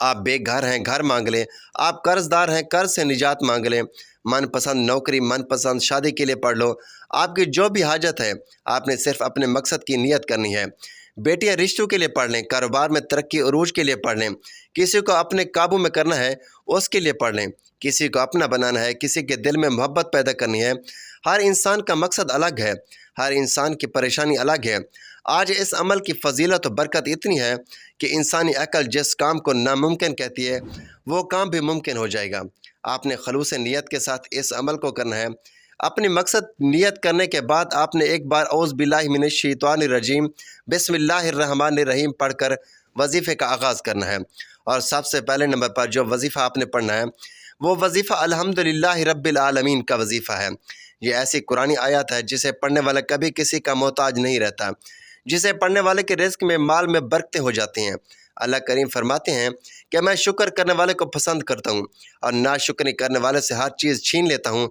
آپ بے گھر ہیں گھر مانگ لیں، آپ قرض دار ہیں قرض سے نجات مانگ لیں، من پسند نوکری من پسند شادی کے لیے پڑھ لو۔ آپ کی جو بھی حاجت ہے آپ نے صرف اپنے مقصد کی نیت کرنی ہے۔ بیٹیاں رشتوں کے لیے پڑھ لیں، کاروبار میں ترقی عروج کے لیے پڑھ لیں، کسی کو اپنے قابو میں کرنا ہے اس کے لیے پڑھ لیں، کسی کو اپنا بنانا ہے، کسی کے دل میں محبت پیدا کرنی ہے۔ ہر انسان کا مقصد الگ ہے، ہر انسان کی پریشانی الگ ہے۔ آج اس عمل کی فضیلت و برکت اتنی ہے کہ انسانی عقل جس کام کو ناممکن کہتی ہے وہ کام بھی ممکن ہو جائے گا۔ آپ نے خلوص نیت کے ساتھ اس عمل کو کرنا ہے۔ اپنی مقصد نیت کرنے کے بعد آپ نے ایک بار اعوذ باللہ من الشیطان الرجیم بسم اللہ الرحمن الرحیم پڑھ کر وظیفے کا آغاز کرنا ہے۔ اور سب سے پہلے نمبر پر جو وظیفہ آپ نے پڑھنا ہے وہ وظیفہ الحمدللہ رب العالمین کا وظیفہ ہے۔ یہ ایسی قرآنی آیات ہے جسے پڑھنے والا کبھی کسی کا محتاج نہیں رہتا، جسے پڑھنے والے کے رزق میں مال میں برکتیں ہو جاتی ہیں۔ اللہ کریم فرماتے ہیں کہ میں شکر کرنے والے کو پسند کرتا ہوں اور ناشکری کرنے والے سے ہر چیز چھین لیتا ہوں۔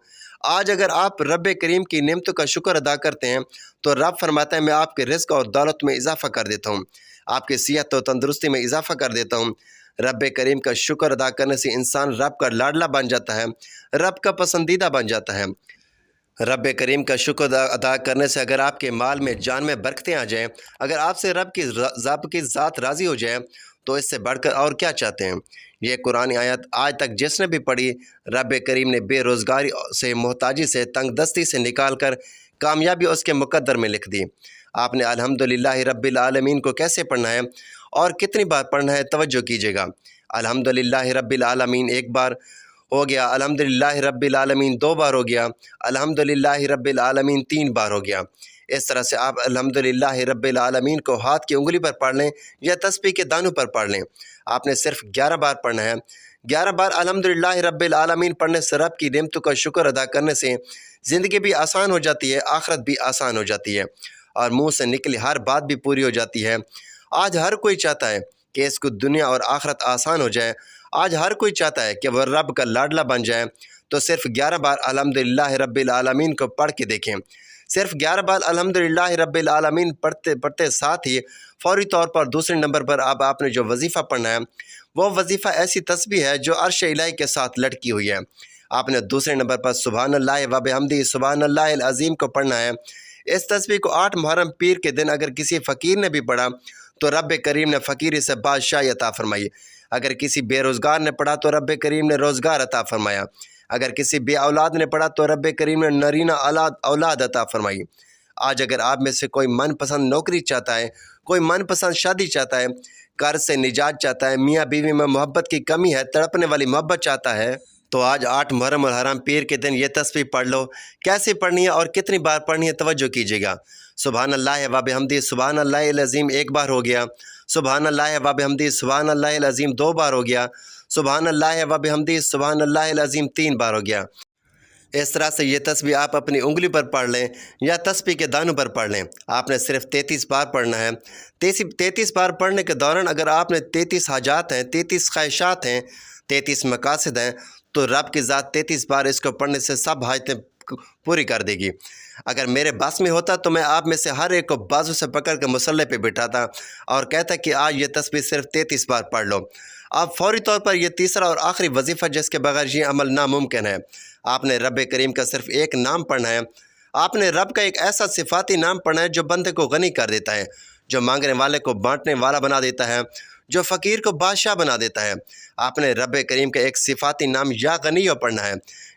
آج اگر آپ رب کریم کی نعمتوں کا شکر ادا کرتے ہیں تو رب فرماتا ہے میں آپ کے رزق اور دولت میں اضافہ کر دیتا ہوں، آپ کی صحت و تندرستی میں اضافہ کر دیتا ہوں۔ رب کریم کا شکر ادا کرنے سے انسان رب کا لاڈلا بن جاتا ہے، رب کا پسندیدہ بن جاتا ہے۔ رب کریم کا شکر ادا کرنے سے اگر آپ کے مال میں جان میں برکتیں آ جائیں، اگر آپ سے رب کی ذات راضی ہو جائے تو اس سے بڑھ کر اور کیا چاہتے ہیں۔ یہ قرآن آیت آج تک جس نے بھی پڑھی رب کریم نے بے روزگاری سے محتاجی سے تنگ دستی سے نکال کر کامیابی اس کے مقدر میں لکھ دی۔ آپ نے الحمدللہ رب العالمین کو کیسے پڑھنا ہے اور کتنی بار پڑھنا ہے توجہ کیجیے گا۔ الحمدللہ رب العالمین ایک بار ہو گیا، الحمدللہ رب العالمین 2 بار ہو گیا، الحمدللہ رب العالمین 3 بار ہو گیا۔ اس طرح سے آپ الحمدللہ رب العالمین کو ہاتھ کی انگلی پر پڑھ لیں یا تسبیح کے دانوں پر پڑھ لیں۔ آپ نے صرف 11 بار پڑھنا ہے۔ 11 بار الحمدللہ رب العالمین پڑھنے سے رب کی نعمتوں کا شکر ادا کرنے سے زندگی بھی آسان ہو جاتی ہے، آخرت بھی آسان ہو جاتی ہے اور منہ سے نکلی ہر بات بھی پوری ہو جاتی ہے۔ آج ہر کوئی چاہتا ہے کہ اس کو دنیا اور آخرت آسان ہو جائے، آج ہر کوئی چاہتا ہے کہ وہ رب کا لاڈلا بن جائے، تو صرف 11 بار الحمدللہ رب العالمین کو پڑھ کے دیکھیں۔ صرف 11 بار الحمدللہ رب العالمین پڑھتے ساتھ ہی فوری طور پر دوسرے نمبر پر آپ نے جو وظیفہ پڑھنا ہے وہ وظیفہ ایسی تسبیح ہے جو عرش الہی کے ساتھ لٹکی ہوئی ہے۔ آپ نے دوسرے نمبر پر سبحان اللہ و بحمدہ سبحان اللہ العظیم کو پڑھنا ہے۔ اس تسبیح کو 8 محرم پیر کے دن اگر کسی فقیر نے بھی پڑھا تو رب کریم نے فقیری سے بادشاہی عطا فرمائی، اگر کسی بے روزگار نے پڑھا تو رب کریم نے روزگار عطا فرمایا، اگر کسی بے اولاد نے پڑھا تو رب کریم نے نرینہ اولاد عطا فرمائی۔ آج اگر آپ میں سے کوئی من پسند نوکری چاہتا ہے، کوئی من پسند شادی چاہتا ہے، قرض سے نجات چاہتا ہے، میاں بیوی میں محبت کی کمی ہے، تڑپنے والی محبت چاہتا ہے، تو آج 8 محرم الحرام پیر کے دن یہ تسبیح پڑھ لو۔ کیسے پڑھنی ہے اور کتنی بار پڑھنی ہے توجہ کیجیے گا۔ سبحان اللہ و بحمدہ سبحان اللہ العظیم 1 بار ہو گیا، سبحان اللہ و بحمدہ سبحان اللہ العظیم 2 بار ہو گیا، سبحان اللہ و بحمدہ سبحان اللہ العظیم 3 بار ہو گیا۔ اس طرح سے یہ تسبیح آپ اپنی انگلی پر پڑھ لیں یا تسبیح کے دانوں پر پڑھ لیں۔ آپ نے صرف 33 بار پڑھنا ہے۔ 33 بار پڑھنے کے دوران اگر آپ نے 33 حاجات ہیں، 33 خواہشات ہیں، 33 مقاصد ہیں تو رب کی ذات 33 بار اس کو پڑھنے سے سب حاجتیں پوری کر دے گی۔ اگر میرے بس میں ہوتا تو میں آپ میں سے ہر ایک کو بازو سے پکڑ کے مصلے پہ بٹھاتا اور کہتا کہ آج یہ تسبیح صرف 33 بار پڑھ لو۔ اب فوری طور پر یہ تیسرا اور آخری وظیفہ جس کے بغیر یہ عمل ناممکن ہے۔ آپ نے رب کریم کا صرف ایک نام پڑھنا ہے۔ آپ نے رب کا ایک ایسا صفاتی نام پڑھنا ہے جو بندے کو غنی کر دیتا ہے، جو مانگنے والے کو بانٹنے والا بنا دیتا ہے، جو فقیر کو بادشاہ بنا دیتا ہے۔ آپ نے رب کریم کا ایک صفاتی نام یا غنیو پڑھنا ہے۔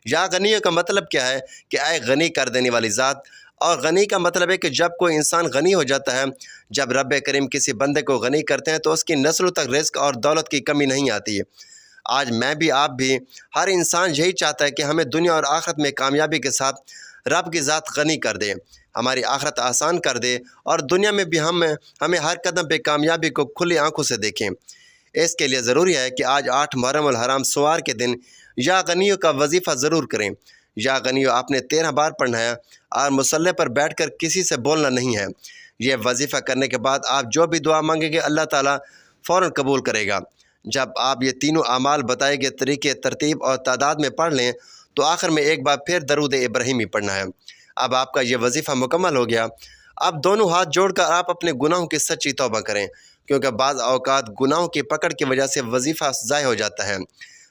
یا غنیو کا مطلب کیا ہے کہ اے غنی کر دینے والی ذات، اور غنی کا مطلب ہے کہ جب کوئی انسان غنی ہو جاتا ہے، جب رب کریم کسی بندے کو غنی کرتے ہیں تو اس کی نسلوں تک رزق اور دولت کی کمی نہیں آتی ہے۔ آج میں بھی آپ بھی ہر انسان یہی چاہتا ہے کہ ہمیں دنیا اور آخرت میں کامیابی کے ساتھ رب کی ذات غنی کر دے، ہماری آخرت آسان کر دے اور دنیا میں بھی ہمیں ہر قدم پہ کامیابی کو کھلی آنکھوں سے دیکھیں۔ اس کے لیے ضروری ہے کہ آج 8 محرم الحرام سوار کے دن یا غنیوں کا وظیفہ ضرور کریں۔ یا غنیو آپ نے 13 بار پڑھنا ہے اور مصلی پر بیٹھ کر کسی سے بولنا نہیں ہے۔ یہ وظیفہ کرنے کے بعد آپ جو بھی دعا مانگیں گے اللہ تعالیٰ فوراً قبول کرے گا۔ جب آپ یہ تینوں اعمال بتائے گئے طریقے، ترتیب اور تعداد میں پڑھ لیں تو آخر میں ایک بار پھر درود ابراہیمی پڑھنا ہے۔ اب آپ کا یہ وظیفہ مکمل ہو گیا۔ اب دونوں ہاتھ جوڑ کر آپ اپنے گناہوں کی سچی توبہ کریں۔ کیونکہ بعض اوقات گناہوں کی پکڑ کی وجہ سے وظیفہ ضائع ہو جاتا ہے۔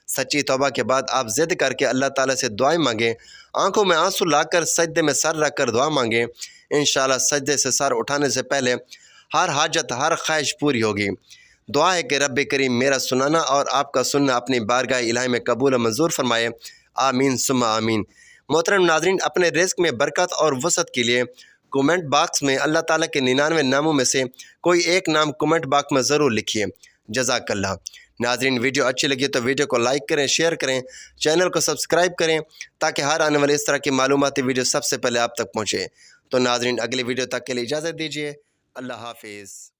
سچی توبہ کے بعد آپ ضد کر کے اللہ تعالیٰ سے دعائیں مانگیں، آنکھوں میں آنسو لا کر سجدے میں سر رکھ کر دعا مانگیں، انشاءاللہ سجدے سے سر اٹھانے سے پہلے ہر حاجت ہر خواہش پوری ہوگی۔ دعا ہے کہ رب کریم میرا سنانا اور آپ کا سننا اپنی بارگاہ الہی میں قبول و منظور فرمائے، آمین ثم آمین۔ محترم ناظرین، اپنے رزق میں برکت اور وسعت کے لیے کومنٹ باکس میں اللہ تعالیٰ کے 99 ناموں میں سے کوئی ایک نام کومنٹ باکس میں ضرور لکھیے۔ جزاک اللہ۔ ناظرین، ویڈیو اچھی لگی تو ویڈیو کو لائک کریں، شیئر کریں، چینل کو سبسکرائب کریں تاکہ ہر آنے والے اس طرح کی معلوماتی ویڈیو سب سے پہلے آپ تک پہنچے۔ تو ناظرین، اگلی ویڈیو تک کے لیے اجازت دیجیے۔ اللہ حافظ۔